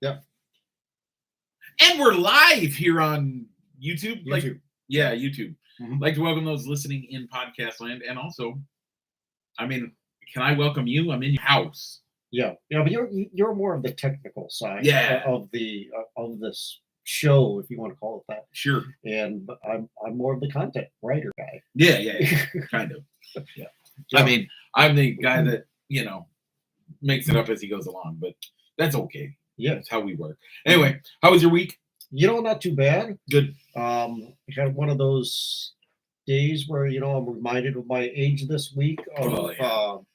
Yep. And we're live here on YouTube. YouTube. YouTube. Mm-hmm. I'd like to welcome those listening in podcast land. And also, can I welcome you? I'm in your house. Yeah, but you're more of the technical side of this show, if you want to call it that. Sure. And I'm more of the content writer guy. Yeah. Kind of. Yeah. I'm the guy that, makes it up as he goes along, but that's okay. Yeah. That's how we work. Anyway, how was your week? Not too bad. Good. I had one of those days where, I'm reminded of my age this week of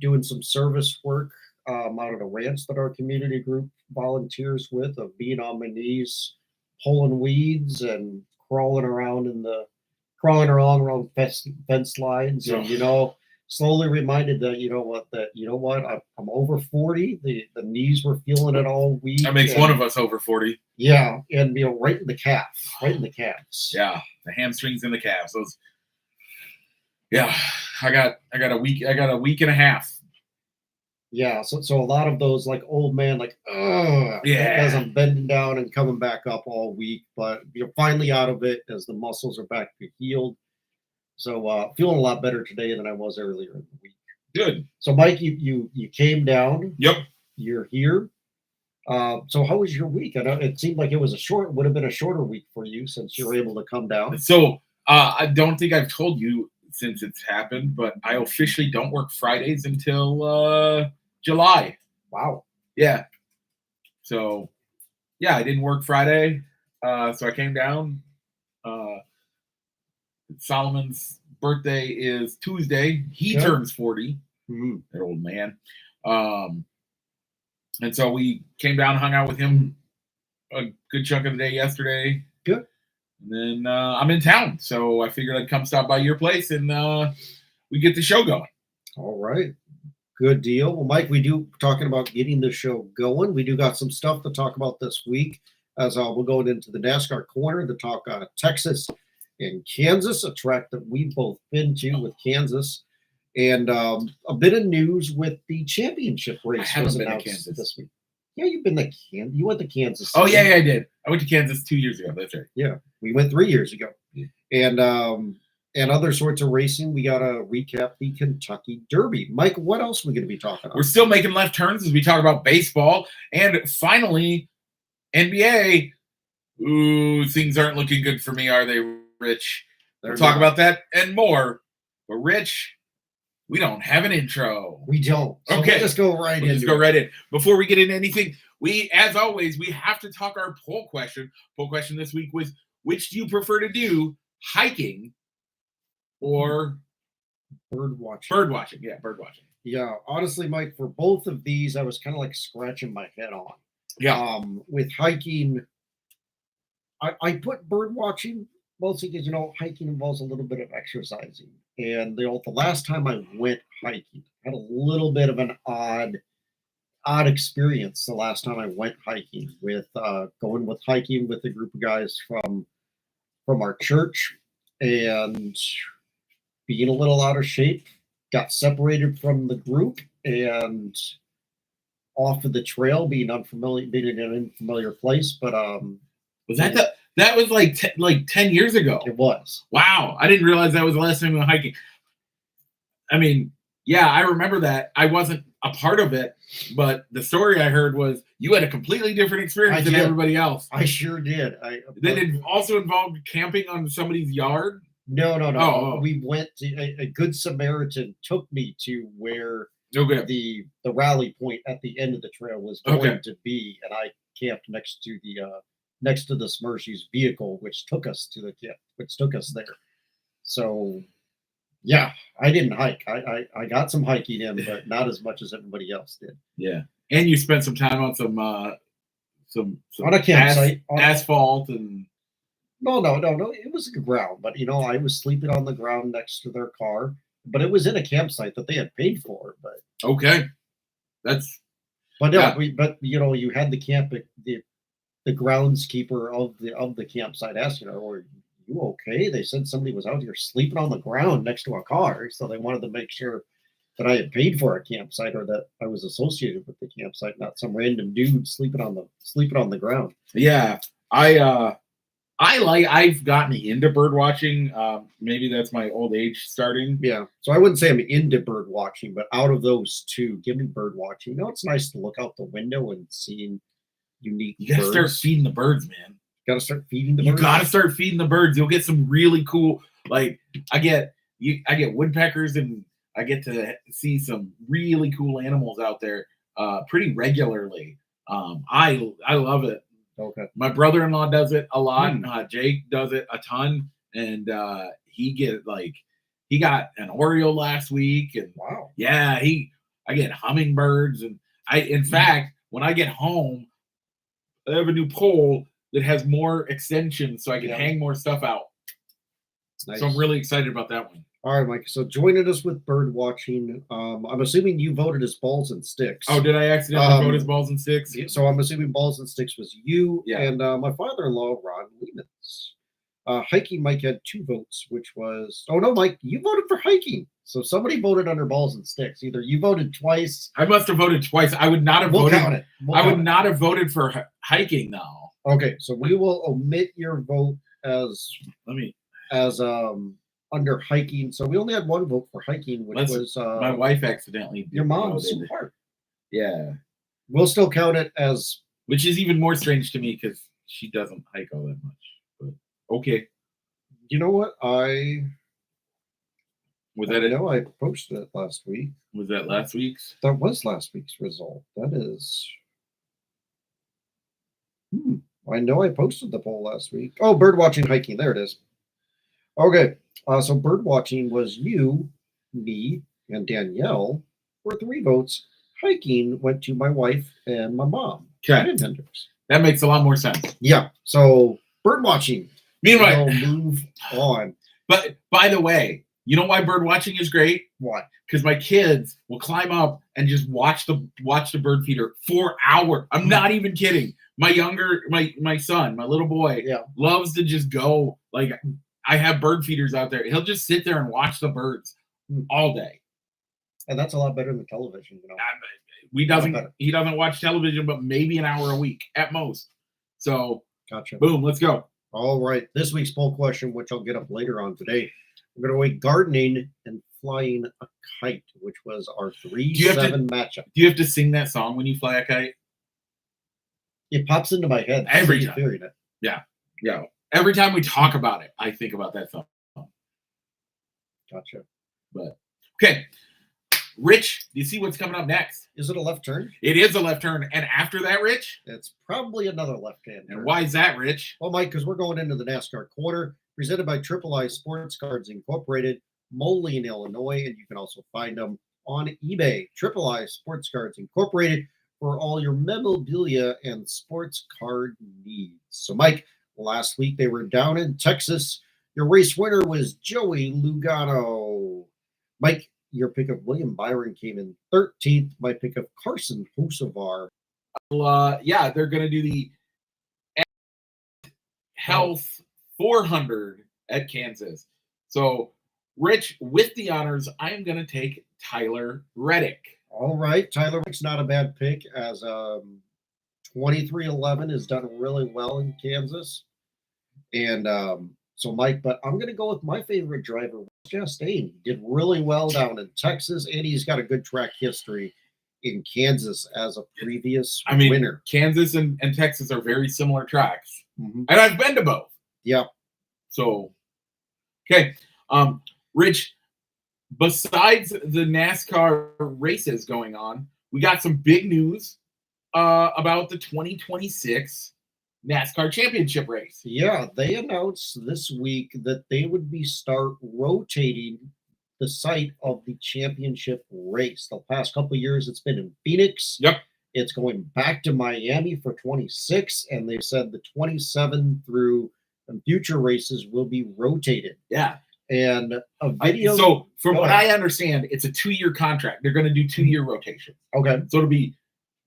doing some service work out at a ranch that our community group volunteers with, of being on my knees, pulling weeds and crawling around around fence lines, and slowly reminded that I'm over 40. The knees were feeling it all week. That makes one of us over 40. Yeah, and right in the calves. Yeah, the hamstrings and the calves. Those. Yeah, I got a week and a half. Yeah, so a lot of those, like, old man, like, as I'm bending down and coming back up all week, but you're finally out of it as the muscles are back to healed. So feeling a lot better today than I was earlier in the week. Good. So Mike, you came down. Yep. You're here. So how was your week? I know it seemed like it would have been a shorter week for you since you were able to come down. So I don't think I've told you since it's happened, but I officially don't work Fridays until July. Wow. Yeah. So I didn't work Friday. So I came down. Solomon's birthday is Tuesday. He turns 40. Mm-hmm. That old man. And so we came down and hung out with him a good chunk of the day yesterday. Good. And then I'm in town, so I figured I'd come stop by your place and we get the show going. All right. Good deal. Well, Mike, talking about getting the show going. We do got some stuff to talk about this week, as we'll go into the NASCAR corner to talk Texas and Kansas, a track that we've both been to with Kansas. And a bit of news with the championship race was announced this week. Yeah, you've been to Kansas. You went to Kansas. Oh, yeah, I did. I went to Kansas 2 years ago. That's right. Yeah, we went 3 years ago. Yeah. And other sorts of racing. We got to recap the Kentucky Derby. Mike, what else are we going to be talking about? We're still making left turns as we talk about baseball. And finally, NBA. Ooh, things aren't looking good for me, are they, Rich? We'll talk about that and more. But, Rich, we don't have an intro. We don't. So okay. We'll just go right in. Just go right in. Before we get into anything, as always, we have to talk our poll question. Poll question this week was, which do you prefer to do, hiking or bird watching? Bird watching, yeah, bird watching. Yeah, honestly, Mike, for both of these, I was kind of like scratching my head on. Yeah. With hiking, I put bird watching mostly because, hiking involves a little bit of exercising. And, the last time I went hiking, I had a little bit of an odd experience the last time I went hiking with hiking with a group of guys from our church, and being a little out of shape, got separated from the group and off of the trail, being in an unfamiliar place. But was that was like 10 years ago? It was. Wow, I didn't realize that was the last time we went hiking. Yeah, I remember that. I wasn't a part of it, but the story I heard was you had a completely different experience than everybody else. I sure did. Then it also involved camping on somebody's yard? No. Oh. We went to a Good Samaritan took me to where the rally point at the end of the trail was going to be, and I camped next to the Smershy's vehicle, which took us there. So, yeah, I didn't hike. I got some hiking in, but not as much as everybody else did. Yeah, and you spent some time on some on a campsite, asphalt and. No. It was the ground, but I was sleeping on the ground next to their car. But it was in a campsite that they had paid for. But okay, that's. But no, you had the camp. The groundskeeper of the campsite asked, "Are you okay?" They said somebody was out here sleeping on the ground next to a car, so they wanted to make sure that I had paid for a campsite or that I was associated with the campsite, not some random dude sleeping on the ground. Yeah, I've gotten into bird watching. Maybe that's my old age starting. Yeah. So I wouldn't say I'm into bird watching, but out of those two, give me bird watching. You know, it's nice to look out the window and seeing unique You gotta start feeding the birds, man. Gotta start feeding the You birds. gotta start feeding the birds. You'll get some really cool. Like I get woodpeckers, and I get to see some really cool animals out there pretty regularly. I love it. Okay. My brother-in-law does it a lot. Jake does it a ton, and he got an Oriole last week, and wow, yeah, I get hummingbirds, and in fact, when I get home, I have a new pole that has more extensions, so I can hang more stuff out. Nice. So I'm really excited about that one. All right, Mike. So joining us with bird watching, I'm assuming you voted as balls and sticks. Oh, did I accidentally vote as balls and sticks? So I'm assuming balls and sticks was you and my father-in-law, Ron Lehmans. Hiking, Mike had 2 votes, which was Mike, you voted for hiking. So somebody voted under balls and sticks. Either you voted twice. I must have voted twice. I would not have voted. Count it. I would not have voted for hiking now. Okay, so we will omit your vote as under hiking. So we only had 1 vote for hiking, which was my wife accidentally. Your mom's Hart. Yeah, we'll still count it as, which is even more strange to me because she doesn't hike all that much. But okay, you know what I know I posted it last week. Was that last week's? That was last week's result. That is. I know I posted the poll last week. Oh, bird watching, hiking. There it is. Okay. So bird watching was you, me, and Danielle for 3 votes. Hiking went to my wife and my mom. Okay. And Hendricks. That makes a lot more sense. Yeah. So bird watching. Meanwhile, we'll move on. But by the way, you know why bird watching is great? Why? Because my kids will climb up and just watch the bird feeder for hours. I'm not even kidding. My son, my little boy, loves to just go. Like, I have bird feeders out there. He'll just sit there and watch the birds all day. And that's a lot better than television, you know. He doesn't watch television, but maybe an hour a week at most. So, gotcha. Boom, let's go. All right. This week's poll question, which I'll get up later on today, we're going to go gardening and flying a kite, which was our 3-7 matchup. Do you have to sing that song when you fly a kite? It pops into my head every time. Yeah. Every time we talk about it, I think about that song. Gotcha. But okay, Rich, do you see what's coming up next? Is it a left turn? It is a left turn, and after that, Rich, it's probably another left-hand turn. And why is that, Rich? Well, Mike, because we're going into the NASCAR Corner, presented by I Sports Cards Incorporated, Moline, Illinois, and you can also find them on eBay. I Sports Cards Incorporated for all your memorabilia and sports card needs. So, Mike, last week they were down in Texas. Your race winner was Joey Lugano. Mike, your pick of William Byron came in 13th. My pick of Carson Hocevar. They're going to do the Health 400 at Kansas. So, Rich, with the honors, I am going to take Tyler Reddick. All right. Tyler Reddick's not a bad pick, as 2311 has done really well in Kansas. And so, Mike, but I'm going to go with my favorite driver, Chastain. He did really well down in Texas, and he's got a good track history in Kansas as a previous winner. Kansas and Texas are very similar tracks. Mm-hmm. And I've been to both. Yeah. So, okay. Rich, besides the NASCAR races going on, we got some big news about the 2026 NASCAR championship race. Yeah, they announced this week that they would start rotating the site of the championship race. The past couple of years, it's been in Phoenix. Yep. It's going back to Miami for 26, and they've said the 27 through future races will be rotated. Yeah. And a video. So from what I understand, it's a 2-year contract. They're going to do 2-year rotations. Okay. So it'll be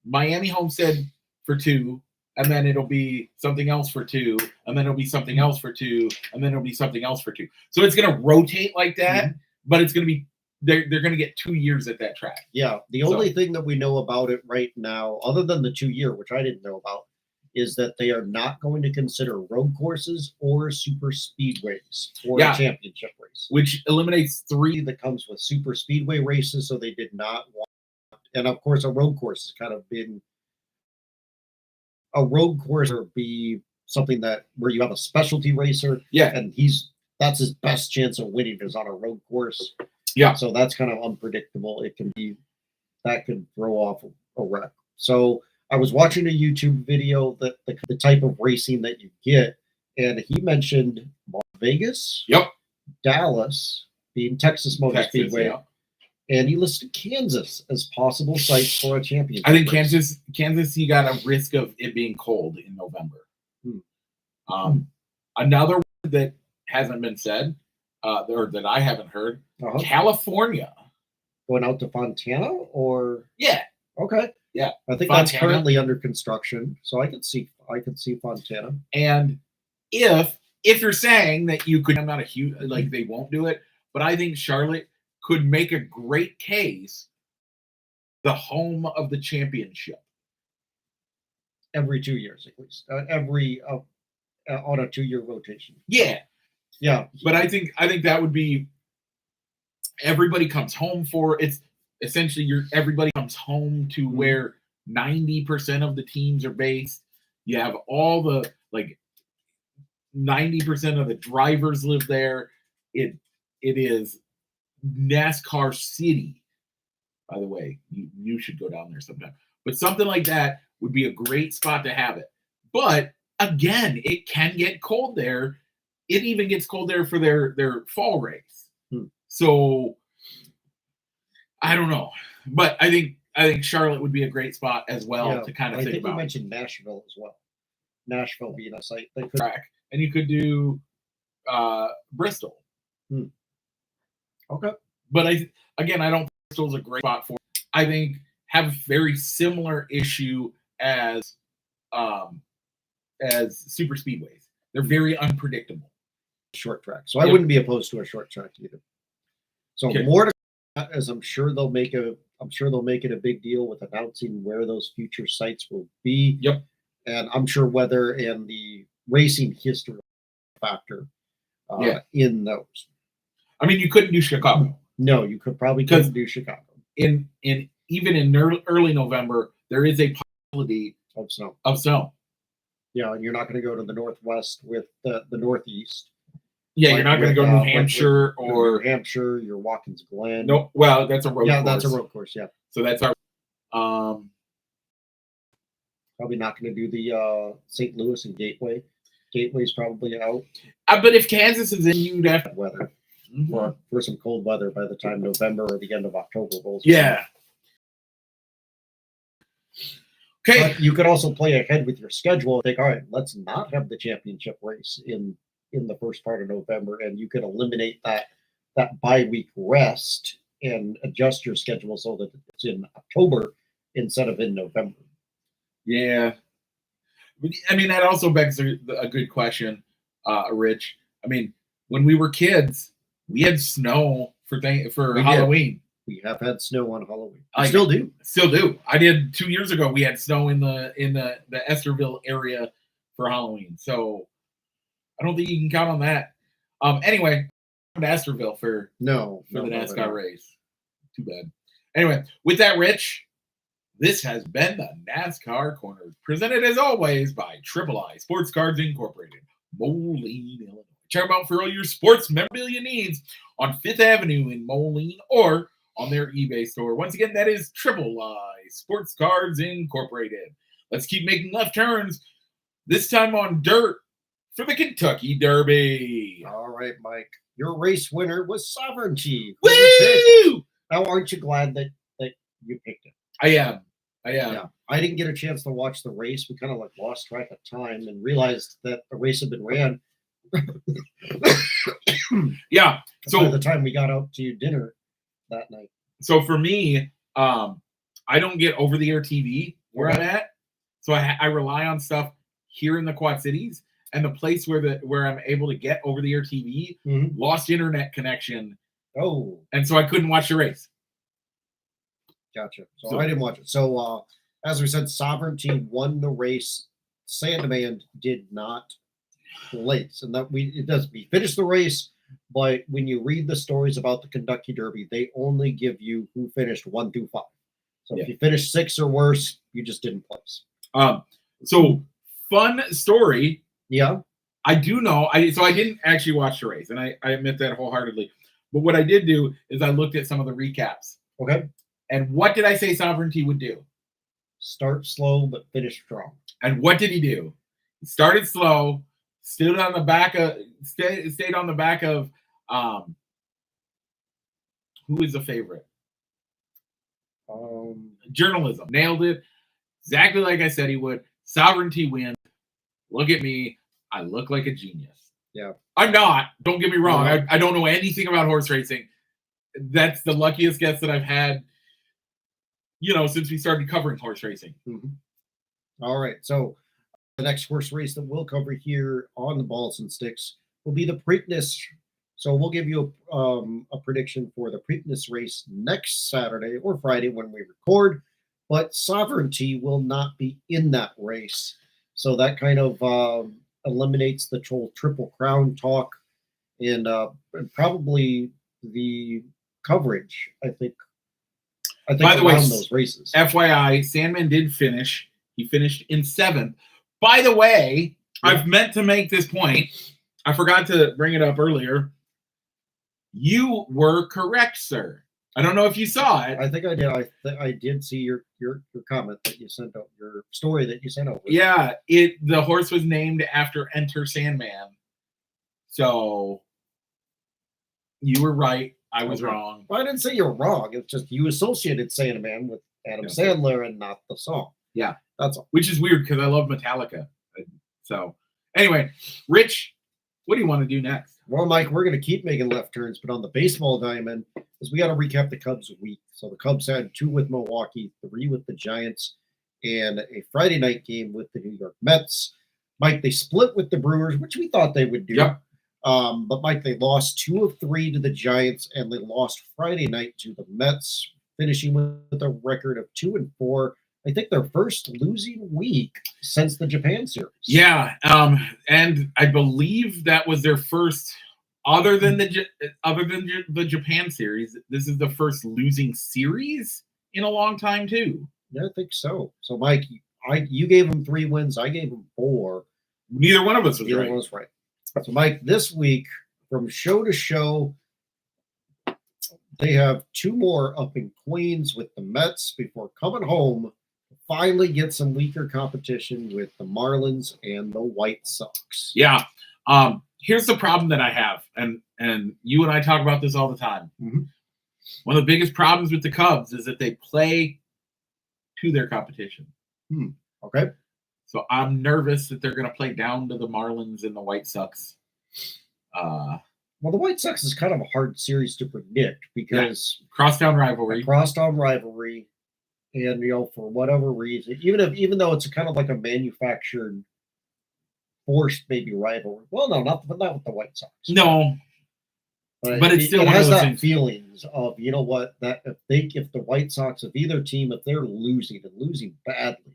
Miami Homestead for 2, and then it'll be something else for 2, and then it'll be something else for 2, and then it'll be something else for 2. So it's going to rotate like that, but it's going to be they're going to get 2 years at that track. Yeah, the only thing that we know about it right now, other than the 2 year, which I didn't know about, is that they are not going to consider road courses or super speedways for a championship race. Which eliminates 3 that comes with super speedway races, so they did not want, and of course a road course has kind of been a road course or be something that where you have a specialty racer, and that's his best chance of winning is on a road course. Yeah. So that's kind of unpredictable. It can be that could throw off a wreck. So I was watching a YouTube video that the type of racing that you get, and he mentioned Las Vegas, Dallas, being Texas Motor Speedway, and he listed Kansas as possible sites for a championship. I think race. Kansas, you got a risk of it being cold in November. Another one that hasn't been said, or that I haven't heard, California. Going out to Fontana, or okay, I think Fontana. That's currently under construction, so I could see Fontana. And if you're saying that you could, I'm not a huge like they won't do it, but I think Charlotte could make a great case, the home of the championship. Every 2 years, at least. Every on a 2-year rotation. Yeah. But I think that would be everybody comes home for it's essentially everybody comes home to where 90% of the teams are based. You have all the 90% of the drivers live there. It is NASCAR City. By the way, you should go down there sometime. But something like that would be a great spot to have it. But again, it can get cold there. It even gets cold there for their fall race. So I don't know. But I think Charlotte would be a great spot as well to kind of think about. You mentioned Nashville as well. Nashville being a site that could track. And you could do Bristol. Okay. But I don't think Bristol's a great spot for it. I think have a very similar issue as super speedways. They're very unpredictable. Short track. So I wouldn't be opposed to a short track either. So more to as I'm sure they'll make it a big deal with announcing where those future sites will be. And I'm sure weather and the racing history factor in those. I mean, you couldn't do Chicago. No, you couldn't do Chicago. Even in early November, there is a possibility of snow. Yeah, and you're not going to go to the Northwest with the Northeast. Yeah, you're not going to go to New Hampshire or New Hampshire. You're Watkins Glen. No, well, that's a road course. Yeah, that's a road course. Yeah. So that's our. Probably not going to do the St. Louis and Gateway. Gateway's probably out. But if Kansas is in, you'd have weather for some cold weather by the time November or the end of October rolls. Yeah. Okay. But you could also play ahead with your schedule and think, all right, let's not have the championship race in the first part of November, and you could eliminate that bye-week rest and adjust your schedule so that it's in October instead of in November. Yeah. I mean, that also begs a good question, Rich. I mean, when we were kids, we had snow for Halloween. We have had snow on Halloween. Still do. I did 2 years ago. We had snow in the Esterville area for Halloween. So I don't think you can count on that. Anyway, to Esterville for the NASCAR race. Too bad. Anyway, with that, Rich, this has been the NASCAR Corner, presented as always by Triple I Sports Cards Incorporated, Moline, Illinois. Check them out for all your sports memorabilia needs on Fifth Avenue in Moline or on their eBay store. Once again, that is Triple I Sports Cards Incorporated. Let's keep making left turns, this time on dirt for the Kentucky Derby. All right, Mike. Your race winner was Sovereignty. Woo! Now, aren't you glad that you picked it? I am. Yeah. I didn't get a chance to watch the race. We kind of lost track of time and realized that the race had been ran. Yeah. So by the time we got out to dinner that night. So for me, I don't get over-the-air TV where I'm at. So I rely on stuff here in the Quad Cities. And the place where I'm able to get over-the-air TV, lost internet connection Oh, and so I couldn't watch the race. gotcha. So So- I didn't watch it. So as we said, Sovereignty won the race. Sandman did not place, and that it does. We finished the race, but when you read the stories about the Kentucky Derby, they only give you who finished 1 through 5. So Yeah. if you finished 6 or worse, you just didn't place. So fun story. Yeah. I do know. I didn't actually watch the race, and I admit that wholeheartedly. But what I did do is I looked at some of the recaps. Okay. And what did I say Sovereignty would do? Start slow but finish strong. And what did he do? He started slow, stayed on the back of who is the favorite? Journalism. Nailed it. Exactly like I said he would. Sovereignty wins. Look at me. I look like a genius. Yeah. I'm not. Don't get me wrong. No. I don't know anything about horse racing. That's the luckiest guess that I've had, since we started covering horse racing. Mhm. All right. So the next horse race that we'll cover here on the Balls and Sticks will be the Preakness. So we'll give you a prediction for the Preakness race next Saturday or Friday when we record. But Sovereignty will not be in that race. So that kind of eliminates the whole Triple Crown talk and probably the coverage, I think By the way, around those races. FYI, Sandman did finish. He finished in 7th. By the way, Yeah. I've meant to make this point. I forgot to bring it up earlier. You were correct, sir. I don't know if you saw it. I think I did. I did see your comment that you sent out, your story that you sent over. Yeah, the horse was named after Enter Sandman. So you were right. I was Okay. wrong. Well, I didn't say you're wrong. It's just you associated Sandman with Adam Sandler and not the song. Yeah. That's all. Which is weird because I love Metallica. So anyway, Rich, what do you want to do next? Well, Mike, we're going to keep making left turns, but on the baseball diamond, because we got to recap the Cubs week. So the Cubs had 2 with Milwaukee, 3 with the Giants, and a Friday night game with the New York Mets. Mike, they split with the Brewers, which we thought they would do. Yep. But Mike, they lost 2 of 3 to the Giants, and they lost Friday night to the Mets, finishing with a record of 2-4. I think their first losing week since the Japan series. Yeah, and I believe that was their first, other than the Japan series. This is the first losing series in a long time too. Yeah, I think so. So, Mike, you gave them 3 wins. I gave them 4. Neither one of us was Neither right. one was right. So, Mike, this week, from show to show, they have 2 more up in Queens with the Mets before coming home. Finally get some weaker competition with the Marlins and the White Sox. Yeah. Here's the problem that I have, and you and I talk about this all the time. Mhm. One of the biggest problems with the Cubs is that they play to their competition. Okay. So I'm nervous that they're going to play down to the Marlins and the White Sox. Well, the White Sox is kind of a hard series to predict because Crosstown rivalry. crosstown rivalry, and for whatever reason, even though it's kind of like a manufactured, forced maybe rivalry. Well, no, not with the White Sox. No, but it's still it one has of those that things. feelings of what, that if the White Sox, if either team, if they're losing and losing badly,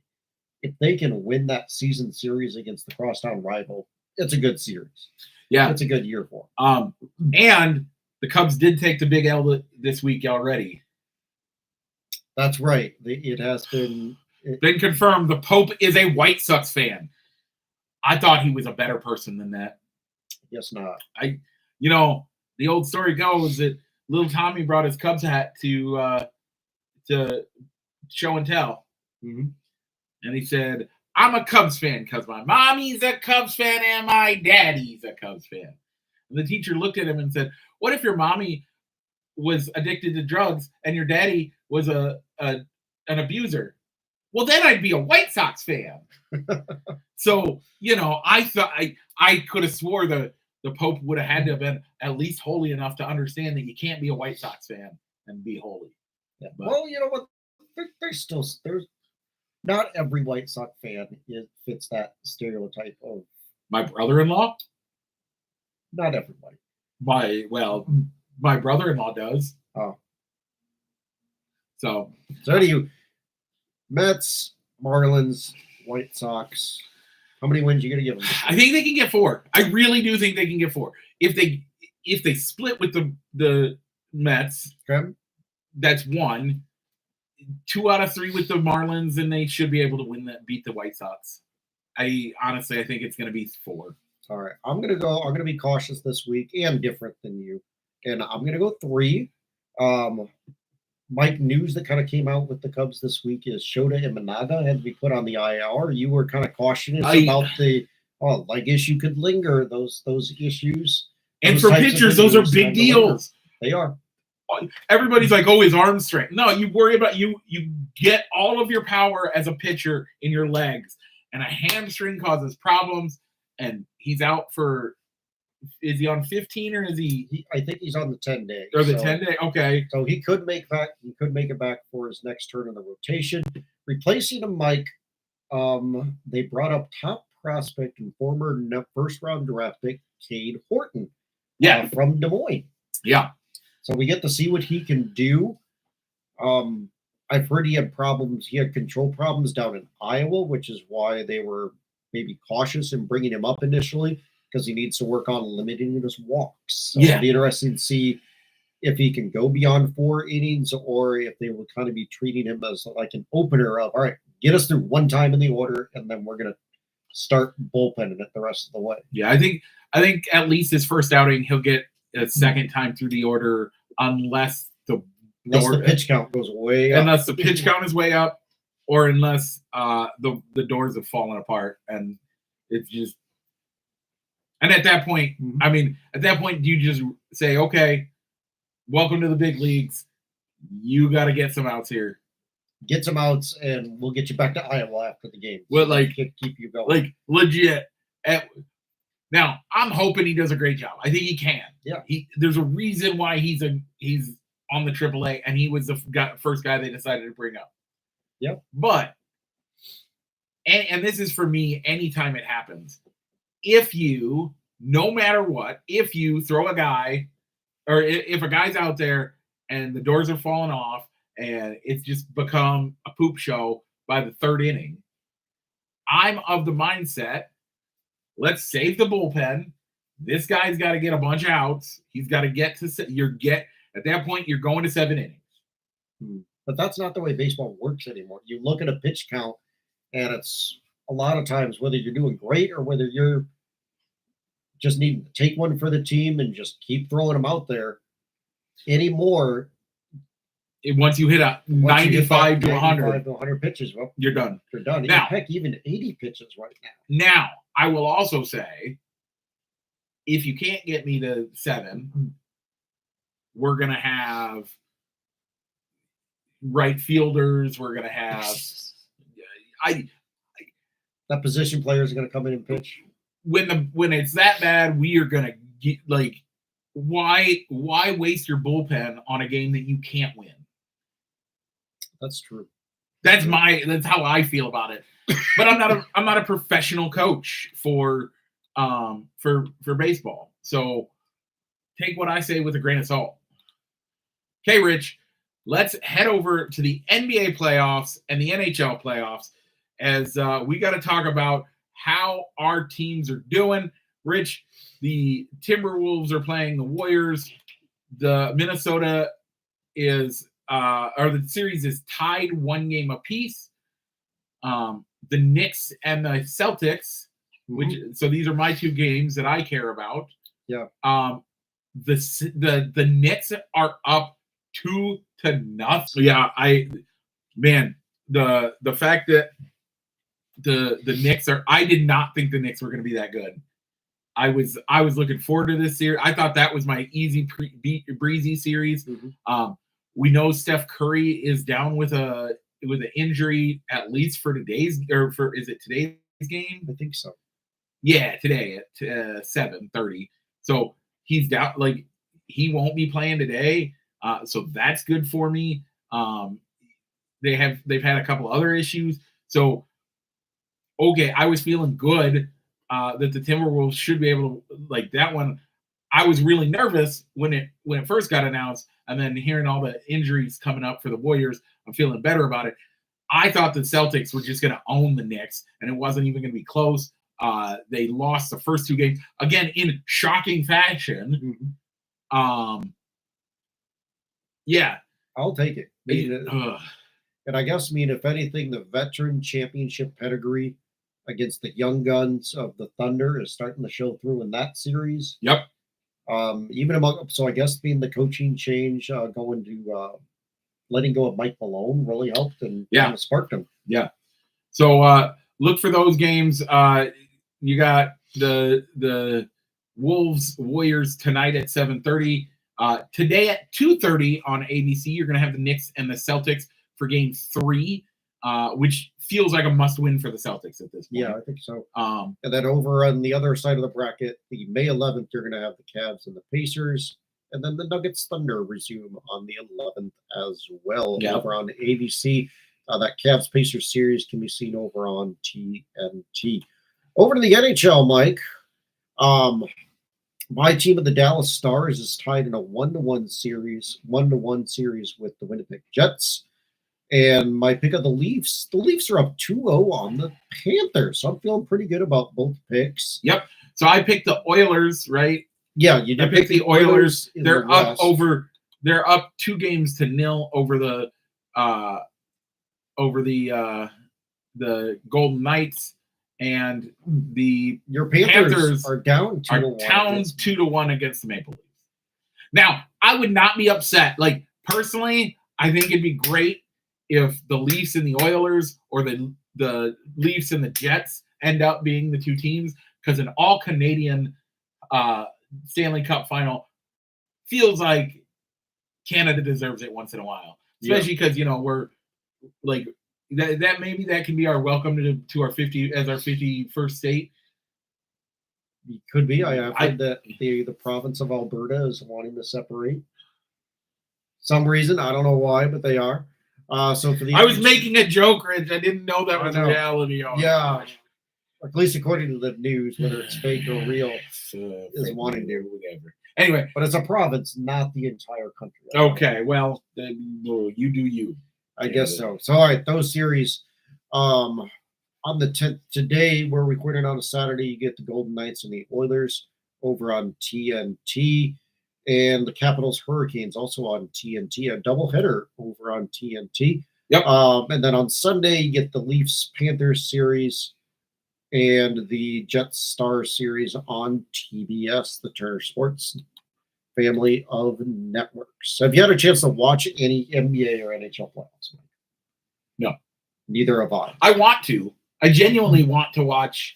if they can win that season series against the crosstown rival, it's a good series. Yeah, It's a good year for them. And the Cubs did take the big L this week already. That's right. It has been. Been confirmed. The Pope is a White Sox fan. I thought he was a better person than that. Yes, not. The old story goes that little Tommy brought his Cubs hat to show and tell. Mm-hmm. And he said, I'm a Cubs fan because my mommy's a Cubs fan and my daddy's a Cubs fan. And the teacher looked at him and said, what if your mommy was addicted to drugs and your daddy was an abuser? Well, then I'd be a White Sox fan. So, I thought I could have swore the Pope would have had to have been at least holy enough to understand that you can't be a White Sox fan and be holy. Yeah. But- Well, you know what? There's not every White Sox fan fits that stereotype of. My brother-in-law? Not everybody. My brother-in-law does. Oh. So do you? Mets, Marlins, White Sox. How many wins you gonna give them? I think they can get 4. I really do think they can get 4. If they split with the Mets, Okay. that's 1. 2 out of 3 with the Marlins, and they should be able to beat the White Sox. I think it's going to be 4. All right, I'm gonna be cautious this week and different than you, and I'm gonna go 3. Mike, news that kind of came out with the Cubs this week is Shota Imanaga had to be put on the IR. You were kind of cautious about the leg issue could linger, those issues. And for pitchers, those are big deals. They are. Everybody's like, oh, his arm strength. No, you worry about you get all of your power as a pitcher in your legs, and a hamstring causes problems, and he's out for. Is he on 15 or is he? I think he's on the 10-day. Or the 10-day, okay. So he could make back. He could make it back for his next turn in the rotation, replacing him. Mike, they brought up top prospect and former first-round draft pick Cade Horton. Yeah, from Des Moines. Yeah. So we get to see what he can do. I've heard he had problems. He had control problems down in Iowa, which is why they were maybe cautious in bringing him up initially, because he needs to work on limiting his walks. So it'll be interesting to see if he can go beyond 4 innings, or if they will kind of be treating him as like an opener of, all right, get us through one time in the order, and then we're going to start bullpenning it the rest of the way. Yeah, I think at least his first outing, he'll get a second time through the order, unless the pitch count goes way up. Unless the pitch count is way up, or unless the doors have fallen apart, and it's just. And at that point, you just say, okay, welcome to the big leagues. You got to get some outs here. Get some outs, and we'll get you back to Iowa after the game. Well, keep you going. Like, legit. Now, I'm hoping he does a great job. I think he can. Yeah. There's a reason why he's on the AAA, and he was the first guy they decided to bring up. Yep. But, and this is for me, anytime it happens, if you, no matter what, if you throw a guy, or if a guy's out there and the doors are falling off and it's just become a poop show by the 3rd inning, I'm of the mindset, let's save the bullpen. This guy's got to get a bunch of outs. He's got to get to at that point, you're going to 7 innings. But that's not the way baseball works anymore. You look at a pitch count, and it's a lot of times whether you're doing great or whether you're just needing to take one for the team and just keep throwing them out there anymore. Once you hit a 95 to 100 pitches, well, you're done. You're done. Now, heck, even 80 pitches right now. Now, I will also say, if you can't get me to 7, we're going to have right fielders. We're going to have that position players are going to come in and pitch. When it's that bad, we are going to get why waste your bullpen on a game that you can't win? That's true. That's how I feel about it. But I'm not a professional coach for baseball. So take what I say with a grain of salt. Okay, Rich, let's head over to the NBA playoffs and the NHL playoffs, as we got to talk about how our teams are doing. Rich, the Timberwolves are playing the Warriors. The Minnesota the series is tied 1 game apiece. The Knicks and the Celtics, so these are my 2 games that I care about. Yeah. The Knicks are up 2-0. Yeah, the fact that the Knicks I did not think the Knicks were going to be that good. I was looking forward to this series. I thought that was my easy breezy series. We know Steph Curry is down with an injury, at least for today's, is it today's game? I think so. Yeah, today at 7:30. So he's down. He won't be playing today. So that's good for me. They've had a couple other issues. So okay, I was feeling good that the Timberwolves should be able to that one. I was really nervous when it first got announced, and then hearing all the injuries coming up for the Warriors, I'm feeling better about it. I thought the Celtics were just going to own the Knicks, and it wasn't even going to be close. They lost the first 2 games again in shocking fashion. Yeah, I'll take it. And I guess, if anything, the veteran championship pedigree against the young guns of the Thunder is starting to show through in that series. Yep. So I guess being the coaching change, going to letting go of Mike Malone really helped and kind of sparked him. Yeah. So look for those games. You got the Wolves Warriors tonight at 7:30. Today at 2:30 on ABC, you're going to have the Knicks and the Celtics for Game 3, which feels like a must-win for the Celtics at this point. Yeah, I think so. And then over on the other side of the bracket, the May 11th, you're going to have the Cavs and the Pacers, and then the Nuggets Thunder resume on the 11th as well over on ABC. That Cavs Pacers series can be seen over on TNT. Over to the NHL, Mike. My team of the Dallas Stars is tied in a 1-1 series with the Winnipeg Jets. And my pick of the Leafs are up 2-0 on the Panthers. So I'm feeling pretty good about both picks. Yep. So I picked the Oilers, right? Yeah, you did. I picked the Oilers. They're up 2-0 over the Golden Knights, and your Panthers are down 2-1 against the Maple Leafs. Now, I would not be upset. Like, personally, I think it'd be great if the Leafs and the Oilers, or the Leafs and the Jets, end up being the 2 teams, because an all-Canadian Stanley Cup final feels like Canada deserves it once in a while, especially because we're like that. Maybe that can be our welcome to our 51st state. It could be. I've heard that the province of Alberta is wanting to separate. Some reason, I don't know why, but they are. So for the I was making a joke, Rich. I didn't know that was reality. Yeah. At least according to the news, whether it's fake or real, is wanting to. Whatever. Anyway. But it's a province, not the entire country. Okay, well, you do you. I guess so. So, all right, those series. On the 10th, today, we're recording on a Saturday, you get the Golden Knights and the Oilers over on TNT. And the Capitals Hurricanes also on TNT, a doubleheader over on TNT. Yep. And then on Sunday, you get the Leafs Panthers series and the Jets Stars series on TBS, the Turner Sports family of networks. Have you had a chance to watch any NBA or NHL playoffs? No. Neither have I. I want to. I genuinely want to watch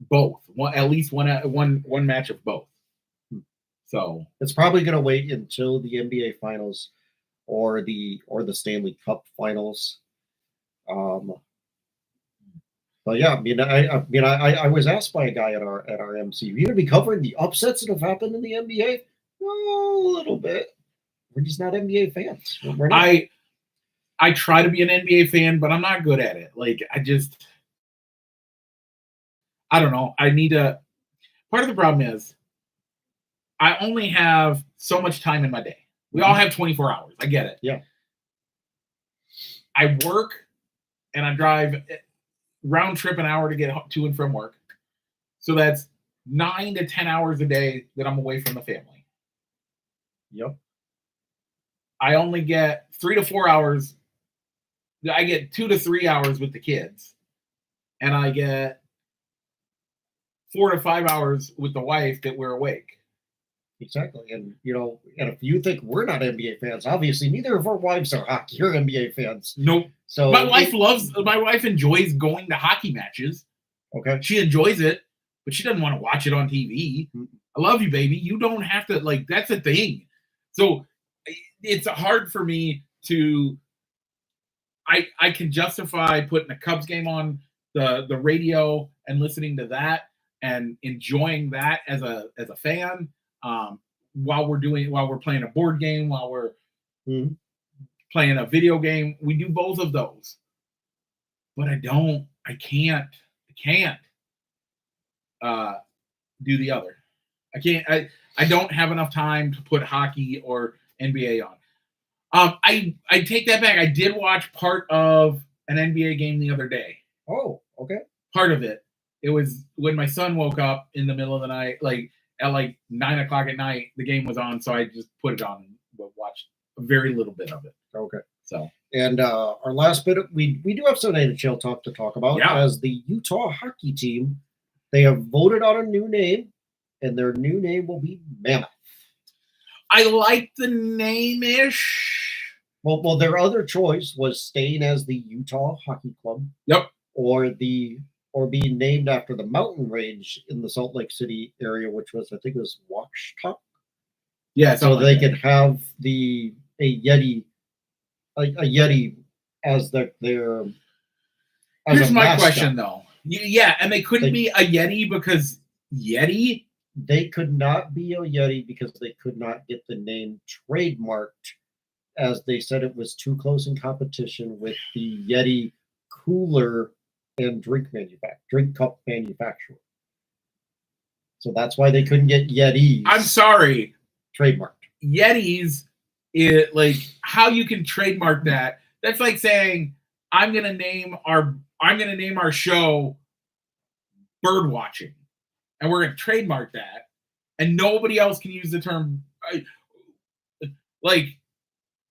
both. At least one match of both. So it's probably going to wait until the NBA Finals or the Stanley Cup Finals. But yeah, I was asked by a guy at our MC, "Are you going to be covering the upsets that have happened in the NBA?" Well, a little bit. We're just not NBA fans. We're not. I try to be an NBA fan, but I'm not good at it. Like, I don't know. I need to. Part of the problem is I only have so much time in my day. We all have 24 hours. I get it. Yeah. I work and I drive round trip an hour to get to and from work. So that's 9 to 10 hours a day that I'm away from the family. Yep. I only get 3 to 4 hours. I get 2 to 3 hours with the kids. And I get 4 to 5 hours with the wife that we're awake. Exactly. And, and if you think we're not NBA fans, obviously neither of our wives are hockey or NBA fans. Nope. So my wife enjoys going to hockey matches. Okay. She enjoys it, but she doesn't want to watch it on TV. Mm-hmm. I love you, baby. You don't have to, that's a thing. So it's hard for me to, I can justify putting a Cubs game on the radio and listening to that and enjoying that as a fan. While we're playing a board game, while we're playing a video game, we do both of those. But I can't do the other. I can't. I don't have enough time to put hockey or NBA on. I take that back. I did watch part of an NBA game the other day. Oh, okay. Part of it. It was when my son woke up in the middle of the night, like at like 9 o'clock at night. The game was on, so I just put it on and watched a very little bit of it. Okay. So, and our last bit, we do have some NHL talk to talk about. Yeah. As the Utah hockey team, they have voted on a new name, and their new name will be Mammoth. I like the name-ish. Well, their other choice was staying as the Utah Hockey Club. Yep. Or being named after the mountain range in the Salt Lake City area, which was, I think it was Washtop. Yeah, so they could have a Yeti as their as Here's a my mascot. question though. Yeah, and they couldn't be a Yeti because Yeti? They could not be a Yeti because they could not get the name trademarked, as they said it was too close in competition with the Yeti cooler and drink cup manufacturer. So that's why they couldn't get Yetis. I'm sorry. Trademarked. Yetis, like how you can trademark that? That's like saying I'm gonna name our show bird watching, and we're gonna trademark that, and nobody else can use the term. Like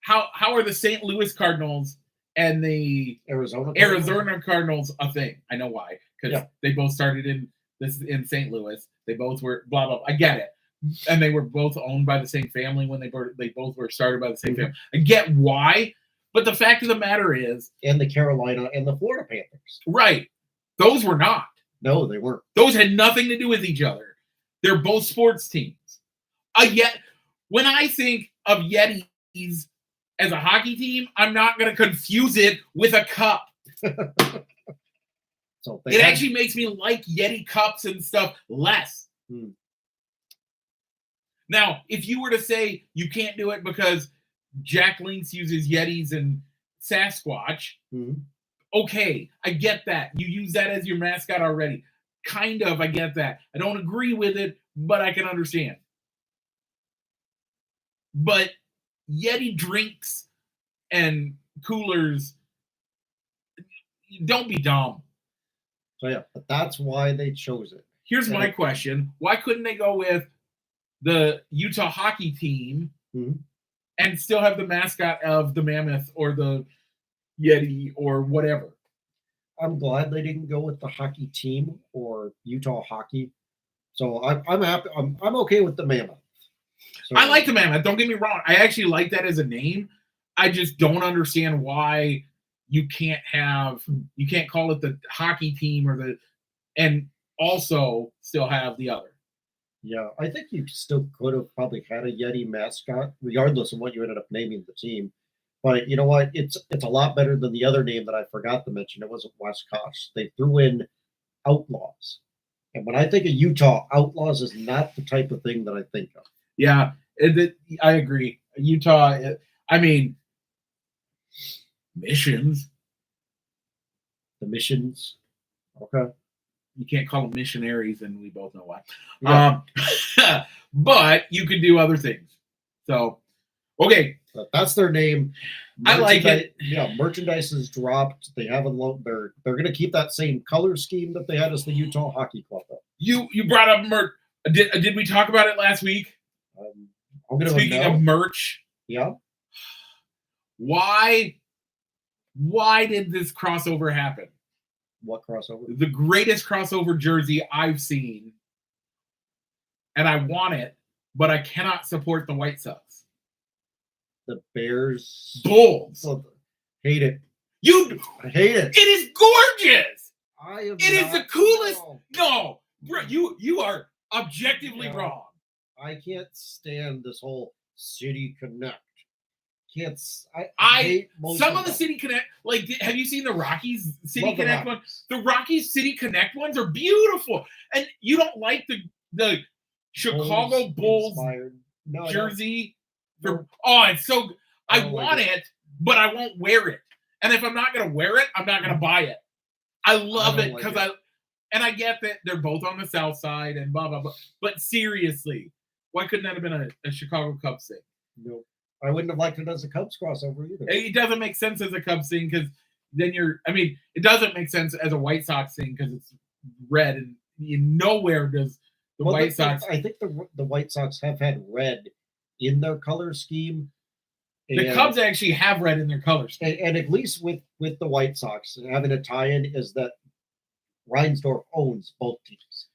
how are the St. Louis Cardinals and the Arizona Cardinals a thing? I know why, because they both started in St. Louis. They both were blah blah. I get it, and they were both owned by the same family when they both were started by the same family. I get why, but the fact of the matter is, and the Carolina and the Florida Panthers, right? Those were not. No, they weren't. Those had nothing to do with each other. They're both sports teams. Yet, when I think of Yetis as a hockey team, I'm not going to confuse it with a cup. So it actually makes me like Yeti cups and stuff less. Now, if you were to say you can't do it because Jack Links uses Yetis and Sasquatch, okay, I get that. You use that as your mascot already. Kind of, I get that. I don't agree with it, but I can understand. But Yeti drinks and coolers, don't be dumb. So yeah, but that's why they chose it. Here's my question. Why couldn't they go with the Utah hockey team and still have the mascot of the Mammoth or the Yeti or whatever? I'm glad they didn't go with the hockey team or Utah hockey. So I'm happy. I'm okay with the Mammoth. So, I like the Mammoth. Don't get me wrong. I actually like that as a name. I just don't understand why you can't call it the hockey team and also still have the other. Yeah, I think you still could have probably had a Yeti mascot, regardless of what you ended up naming the team. But you know what? It's a lot better than the other name that I forgot to mention. It wasn't West Coast. They threw in Outlaws. And when I think of Utah, Outlaws is not the type of thing that I think of. Yeah, I agree. Utah, missions. The missions. Okay. You can't call them missionaries, and we both know why. Yeah. But you could do other things. So, okay. That's their name. I like it. Yeah, merchandise is dropped. They have they're going to keep that same color scheme that they had as the Utah Hockey Club. You brought up merch. Did we talk about it last week? Speaking of merch, yeah. Why did this crossover happen? What crossover? The greatest crossover jersey I've seen, and I want it, but I cannot support the White Sox. The Bears. Bulls. Hate it. I hate it. It is gorgeous. It is the coolest. No, bro, you are objectively wrong. I can't stand this whole City Connect. I hate most some of the City Connect. Like, have you seen the Rockies City Connect one? The Rockies City Connect ones are beautiful, and you don't like the Chicago Bulls jersey. It's so. I want it, but I won't wear it. And if I'm not gonna wear it, I'm not gonna buy it. I love it because And I get that they're both on the south side and blah, blah, blah. But seriously, why couldn't that have been a Chicago Cubs thing? No, I wouldn't have liked it as a Cubs crossover either. It doesn't make sense as a Cubs thing because then it doesn't make sense as a White Sox thing because it's red and nowhere does the White Sox. I think the White Sox have had red in their color scheme. The Cubs actually have red in their color scheme. And at least with the White Sox, having a tie-in is that Reinsdorf owns both teams.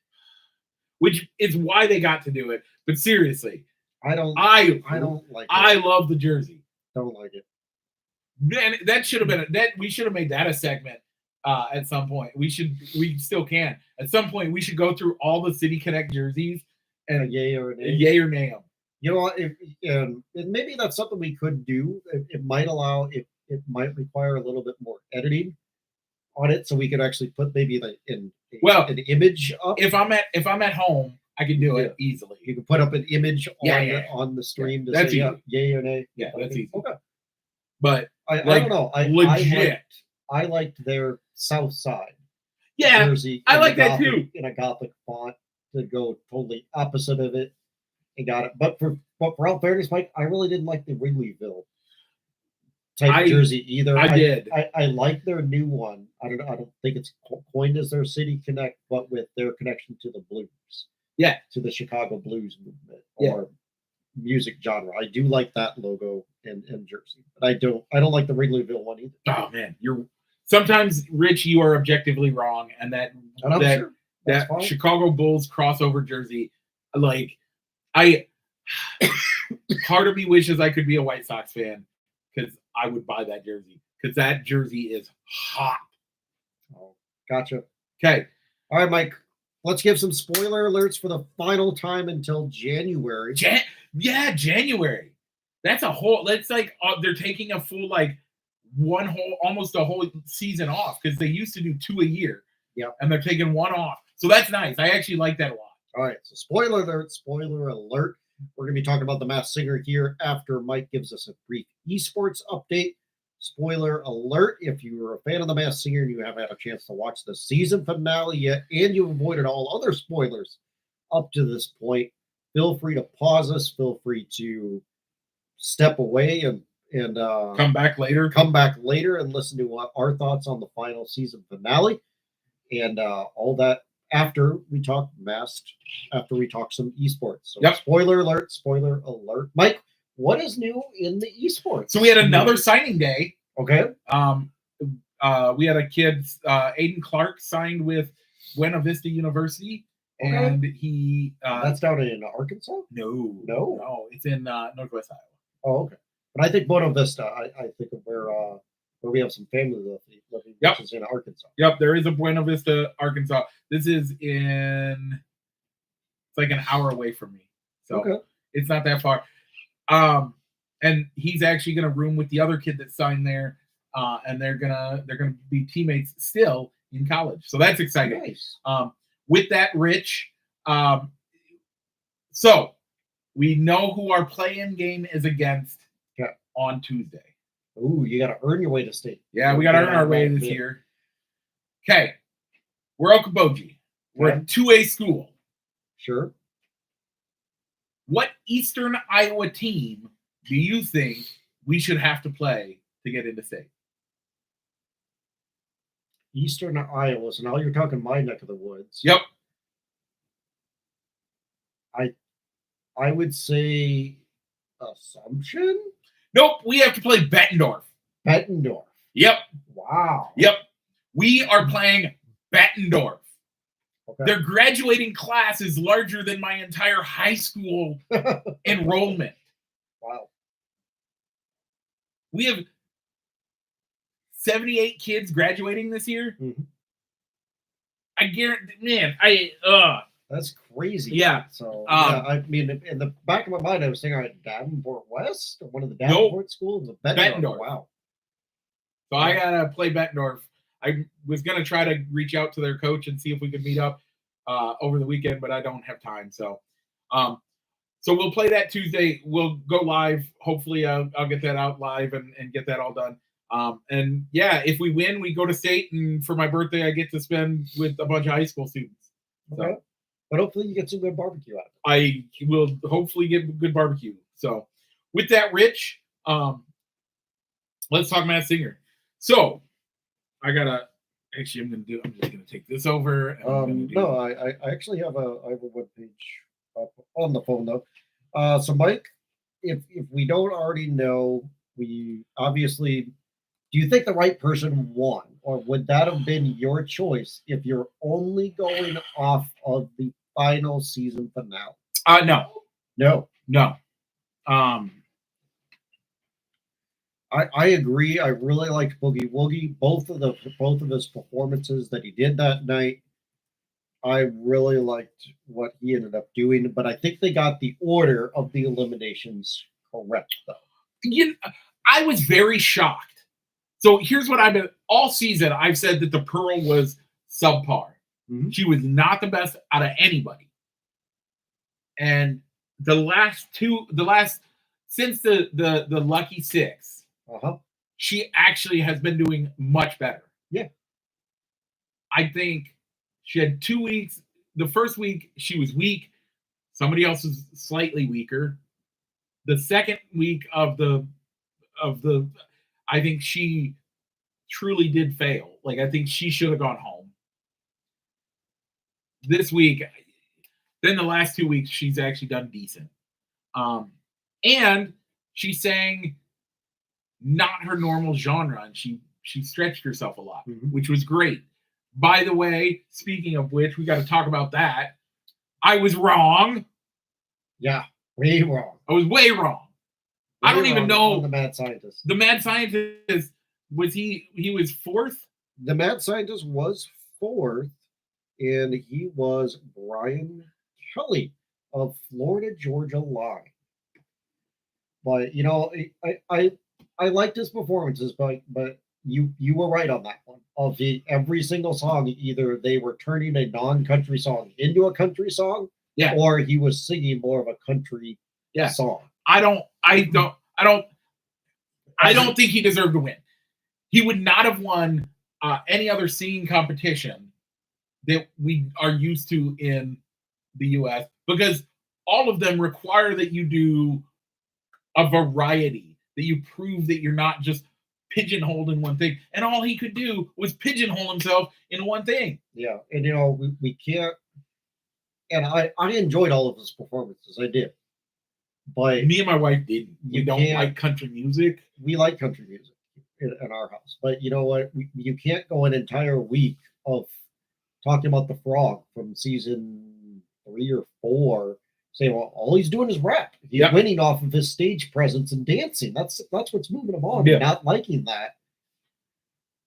Which is why they got to do it. But seriously, I don't like it. I love the jersey. Don't like it. And that should have been we should have made that a segment at some point. We still can. At some point we should go through all the City Connect jerseys and a yay or nay. Yay or nay them. You know what? And maybe that's something we could do. It might allow it might require a little bit more editing on it, so we could actually put maybe an image up. If I'm at home, I can do it easily. You can put up an image on the stream to say yay or nay. Yeah, that's easy. Okay. But I don't know. Legit. I liked their south side. Yeah, jersey I like that too. In a Gothic font to go totally opposite of it. And got it. But for all fairness, Mike, I really didn't like the Wrigleyville type jersey either. I did. I like their new one. I don't think it's coined as their City Connect, but with their connection to the blues. Yeah. To the Chicago blues movement or music genre. I do like that logo and jersey. But I don't like the Wrigleyville one either. Oh man, sometimes, Rich, you are objectively wrong, and that Chicago Bulls crossover jersey, like part of me wishes I could be a White Sox fan because I would buy that jersey because that jersey is hot. Oh, gotcha. Okay. All right, Mike. Let's give some spoiler alerts for the final time until January. January. That's like they're taking a full almost a whole season off because they used to do 2 a year. Yeah. And they're taking one off. So that's nice. I actually like that a lot. All right. So spoiler alert. We're going to be talking about The Masked Singer here after Mike gives us a brief esports update. Spoiler alert, if you were a fan of The Masked Singer and you haven't had a chance to watch the season finale yet, and you've avoided all other spoilers up to this point, feel free to pause us. Feel free to step away and come back later. Come back later and listen to our thoughts on the final season finale and all that after we talk Masked, after we talk some esports. So spoiler alert. Mike, what is new in the esports? So we had another signing day. Okay. We had a kid, Aiden Clark, signed with Buena Vista University, and he that's down in Arkansas. No, it's in Northwest Iowa. Oh, okay. But I think Buena Vista. I think of where we have some family living, which is in Arkansas. Yep, there is a Buena Vista, Arkansas. This is it's like an hour away from me, so it's not that far. And he's actually going to room with the other kid that signed there, and they're gonna be teammates still in college. So that's exciting. Nice. With that, Rich, so we know who our play-in game is against on Tuesday. Ooh, you got to earn your way to state. Yeah, we got to earn our way this year. Okay, we're Okoboji. We're a 2A school. Sure. What Eastern Iowa team do you think we should have to play to get into state? Eastern Iowa. So now you're talking my neck of the woods. Yep. I would say Assumption? Nope, we have to play Bettendorf. Bettendorf. Yep. Wow. Yep. We are playing Bettendorf. Okay. Their graduating class is larger than my entire high school enrollment. Wow. We have 78 kids graduating this year. Mm-hmm. I guarantee, that's crazy. Yeah. So I mean, in the back of my mind, I was thinking Davenport West or one of the Davenport schools. Bettendorf. Wow. So I gotta play Bettendorf. I was gonna try to reach out to their coach and see if we could meet up over the weekend, but I don't have time. So, so we'll play that Tuesday. We'll go live. Hopefully, I'll get that out live and get that all done. And yeah, if we win, we go to state, and for my birthday, I get to spend with a bunch of high school students. So Okay. But hopefully you get some good barbecue out of it. I will hopefully get good barbecue. So with that, Rich, let's talk Matt Singer. So I'm just gonna take this over. And No, I actually have a web page up on the phone though. So Mike, if we don't already know, we obviously, do you think the right person won, or would that have been your choice if you're only going off of the final season finale? No. No. I agree. I really liked Boogie Woogie. Both of his performances that he did that night. I really liked what he ended up doing, but I think they got the order of the eliminations correct, though. I was very shocked. So here's what I've been all season. I've said that the Pearl was subpar. Mhm. She was not the best out of anybody. And since the Lucky Six, she actually has been doing much better. Yeah. I think she had 2 weeks. The first week she was weak. Somebody else was slightly weaker. The second week of the I think she truly did fail. Like, I think she should have gone home. This week, then the last 2 weeks, she's actually done decent. And she sang not her normal genre, and she stretched herself a lot, which was great. By the way, speaking of which, we got to talk about that. I was wrong. Yeah, way wrong. I was way wrong. I don't even know. The Mad Scientist. The Mad Scientist, he was fourth? The Mad Scientist was fourth, and he was Brian Kelly of Florida Georgia Line. But I liked his performances, but you were right on that one. Of every single song, either they were turning a non-country song into a country song, or he was singing more of a country song. I don't think he deserved to win. He would not have won any other singing competition that we are used to in the U.S. because all of them require that you do a variety, that you prove that you're not just pigeonholed in one thing. And all he could do was pigeonhole himself in one thing. Yeah, and we can't. And I enjoyed all of his performances. I did. But me and my wife didn't. We don't like country music. We like country music in our house. But you know what? You can't go an entire week of talking about the frog from season 3 or 4, saying, well, all he's doing is rap. He's winning off of his stage presence and dancing. That's what's moving him on. Not liking that.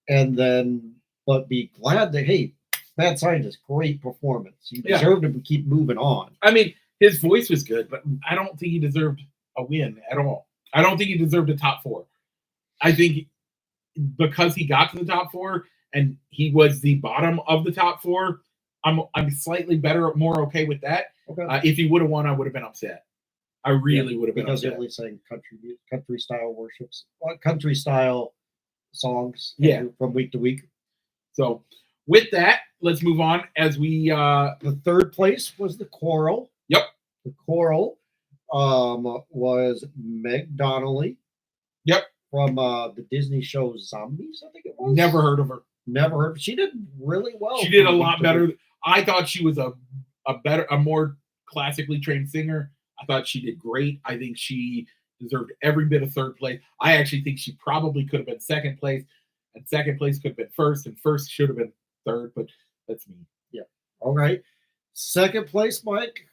And then, but be glad that, hey, Mad Scientist, great performance. You deserve to keep moving on. I mean, his voice was good, but I don't think he deserved a win at all. I don't think he deserved a top 4. I think because he got to the top 4 and he was the bottom of the top 4, I'm slightly more okay with that. Okay. If he would have won, I would have been upset. I really would have been upset. Because he only sang country style country style songs from week to week. So with that, let's move on as we the third place was the Coral. Yep. The Coral was Meg Donnelly. Yep. From the Disney show Zombies, I think it was. Never heard of her. Never heard. She did really well. She did a lot better. I thought she was a more classically trained singer. I thought she did great. I think she deserved every bit of third place. I actually think she probably could have been second place, and second place could have been first, and first should have been third, but that's me. Yeah. All right. Second place, Mike,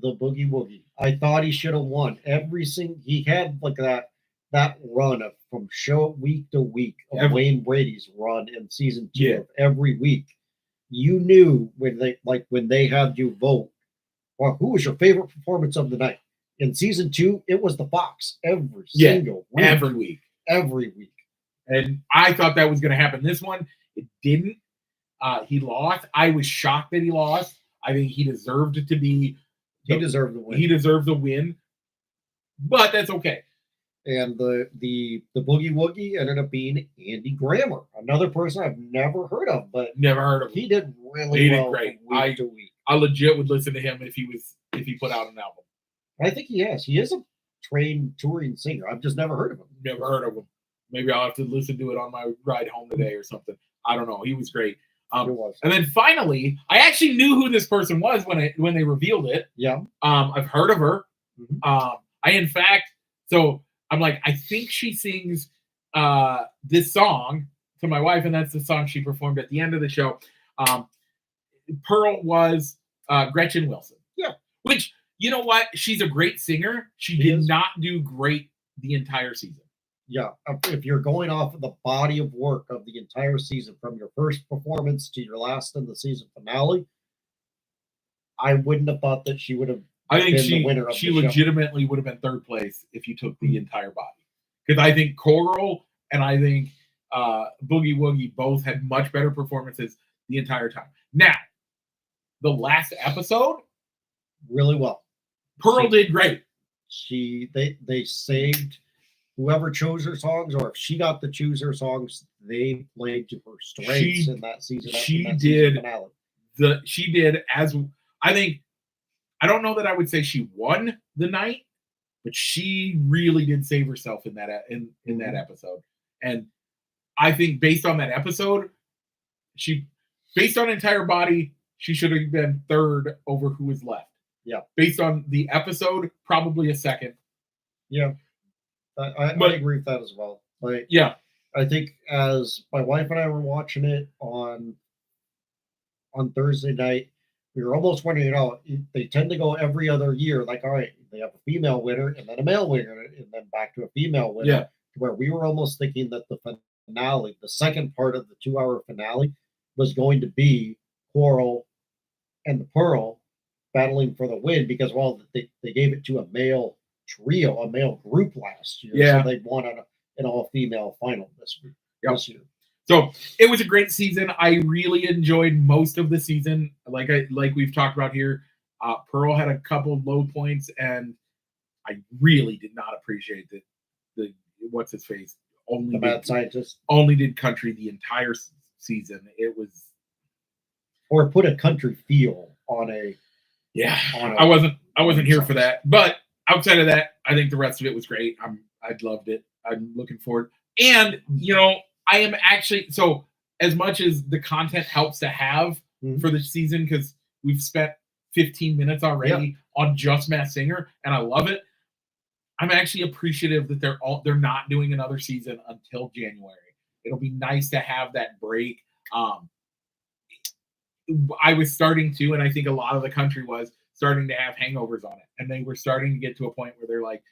the Boogie Woogie. I thought he should have won he had like that run from show week to week of Wayne Brady's run in season 2 of every week. You knew when they had you vote, well, who was your favorite performance of the night? In season 2, it was the Fox every single week. Every week. And I thought that was going to happen. This one, it didn't. He lost. I was shocked that he lost. I think he deserved it to be. He deserved the win. He deserved the win. But that's okay. And the Boogie Woogie ended up being Andy Grammer, another person I've never heard of, but Never heard of him. he did really He did well great. from week to week. I legit would listen to him if he put out an album. I think he has. He is a trained touring singer. I've just never heard of him. Never heard of him. Maybe I'll have to listen to it on my ride home today or something. I don't know. He was great. It was. And then finally, I actually knew who this person was when they revealed it. Yeah. I've heard of her. Mm-hmm. So I'm like, I think she sings this song to my wife, and that's the song she performed at the end of the show. Pearl was Gretchen Wilson. Yeah. Which, you know what? She's a great singer. She did not do great the entire season. Yeah. If you're going off of the body of work of the entire season, from your first performance to your last in the season finale, I wouldn't have thought that she would have. I think she legitimately would have been third place if you took the entire body. Because I think Coral and I think Boogie Woogie both had much better performances the entire time. Now, the last episode, really well. Pearl did great. They saved whoever chose her songs, or if she got to choose her songs, they played to her strengths in that season. She did as I think. I don't know that I would say she won the night, but she really did save herself in that that episode. And I think based on that episode, based on entire body, she should have been third over who was left. Yeah. Based on the episode, probably a second. Yeah. I agree with that as well. Like, yeah. I think as my wife and I were watching it on Thursday night, we were almost wondering, they tend to go every other year. Like, all right, they have a female winner and then a male winner and then back to a female winner. Yeah. Where we were almost thinking that the finale, the second part of the 2-hour finale, was going to be Coral and the Pearl battling for the win because, well, they gave it to a male trio, a male group last year. Yeah. So they won an all-female final this year. So it was a great season. I really enjoyed most of the season. Like we've talked about here, Pearl had a couple low points, and I really did not appreciate the what's his face the mad scientist only did country the entire season. It was or put a country feel on a I wasn't here for that, but outside of that, I think the rest of it was great. I loved it. I'm looking forward, and I am actually, so as much as the content helps to have for the season, because we've spent 15 minutes already on just Masked Singer, and I love it. I'm actually appreciative that they're not doing another season until January. It'll be nice to have that break. I was starting to, and I think a lot of the country was starting to have hangovers on it, and they were starting to get to a point where they're like,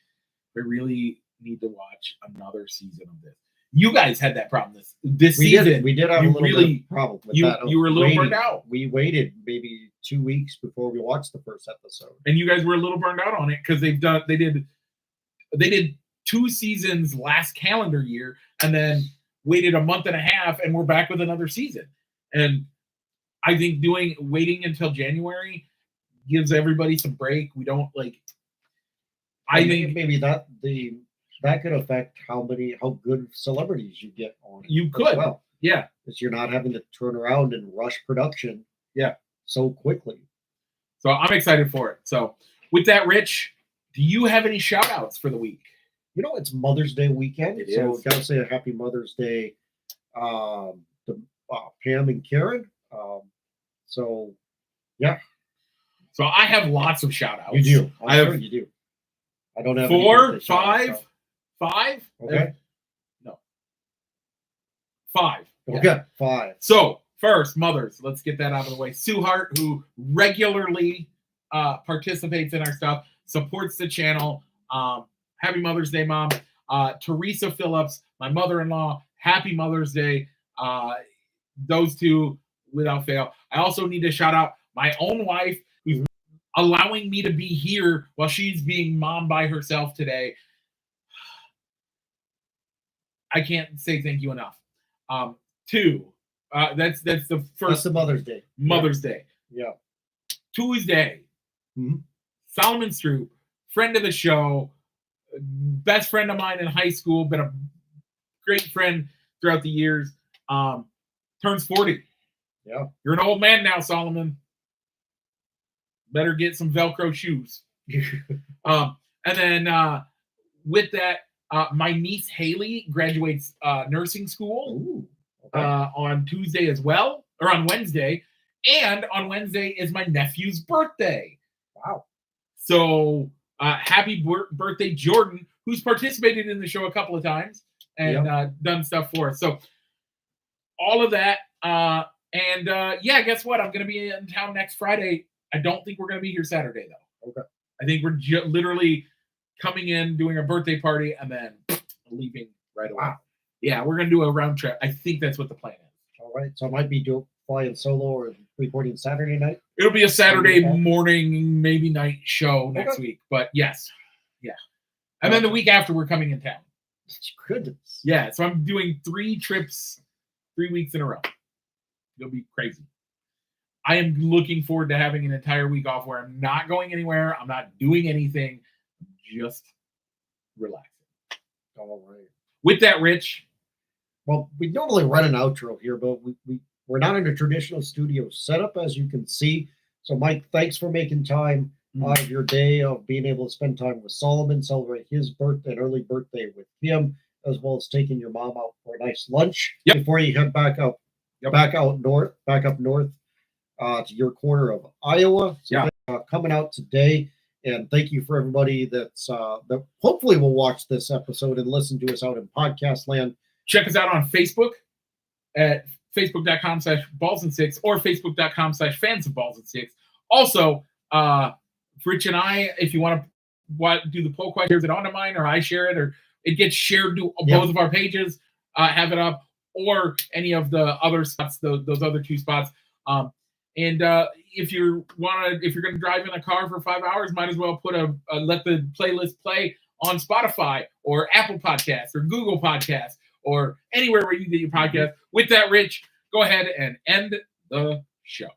we really need to watch another season of this. You guys had that problem this season. We did have a little bit of problem with that. You were a little burned out. We waited maybe 2 weeks before we watched the first episode, and you guys were a little burned out on it because they did 2 seasons last calendar year, and then waited a month and a half, and we're back with another season. And I think waiting until January gives everybody some break. We don't I think maybe that could affect how good celebrities you get on it. You could. Well. Yeah. Because you're not having to turn around and rush production so quickly. So I'm excited for it. So with that, Rich, do you have any shout outs for the week? It's Mother's Day weekend. It so is. Gotta say a happy Mother's Day to Pam and Karen. So I have lots of shout outs. You do. You do. I don't have 4, 5. 5? Okay. No. 5. Okay, yeah. 5. So, first, mothers. Let's get that out of the way. Sue Hart, who regularly participates in our stuff, supports the channel. Happy Mother's Day, Mom. Teresa Phillips, my mother-in-law, happy Mother's Day. Those two, without fail. I also need to shout out my own wife, who's allowing me to be here while she's being mom by herself today. I can't say thank you enough. 2, that's the first. That's the Mother's Day. Mother's Day. Yeah. Tuesday. Mm-hmm. Solomon Stroop, friend of the show, best friend of mine in high school, been a great friend throughout the years, turns 40. Yeah. You're an old man now, Solomon. Better get some Velcro shoes. And then with that, my niece Haley graduates nursing school. Ooh, okay. On Tuesday as well, or on Wednesday. And on Wednesday is my nephew's birthday. Wow. So happy birthday, Jordan, who's participated in the show a couple of times and done stuff for us. So all of that. Yeah, guess what? I'm going to be in town next Friday. I don't think we're going to be here Saturday, though. Okay. I think we're literally coming in, doing a birthday party, and then leaving right away. Wow. Yeah, we're going to do a round trip. I think that's what the plan is. All right. So I might be flying solo or recording Saturday night. It'll be a Saturday morning, maybe night show next week. But yes. Yeah. And then the week after, we're coming in town. Goodness. Yeah. So I'm doing 3 trips, 3 weeks in a row. It'll be crazy. I am looking forward to having an entire week off where I'm not going anywhere. I'm not doing anything. Just relaxing. All right. With that, Rich. Well, we normally run an outro here, but we're not in a traditional studio setup, as you can see. So, Mike, thanks for making time out of your day of being able to spend time with Solomon, celebrate his birthday, an early birthday with him, as well as taking your mom out for a nice lunch before you head back up north to your corner of Iowa. So coming out today. And thank you for everybody that hopefully will watch this episode and listen to us out in podcast land. Check us out on Facebook at facebook.com/ballsandsticks or facebook.com/fans of balls and sticks. Also, Rich and I, if you want to do the poll question, is it onto mine or I share it or it gets shared to both of our pages, have it up, or any of the other spots, those other 2 spots. And if you're going to drive in a car for 5 hours, might as well put let the playlist play on Spotify or Apple Podcasts or Google Podcasts or anywhere where you get your podcast. With that, Rich, go ahead and end the show.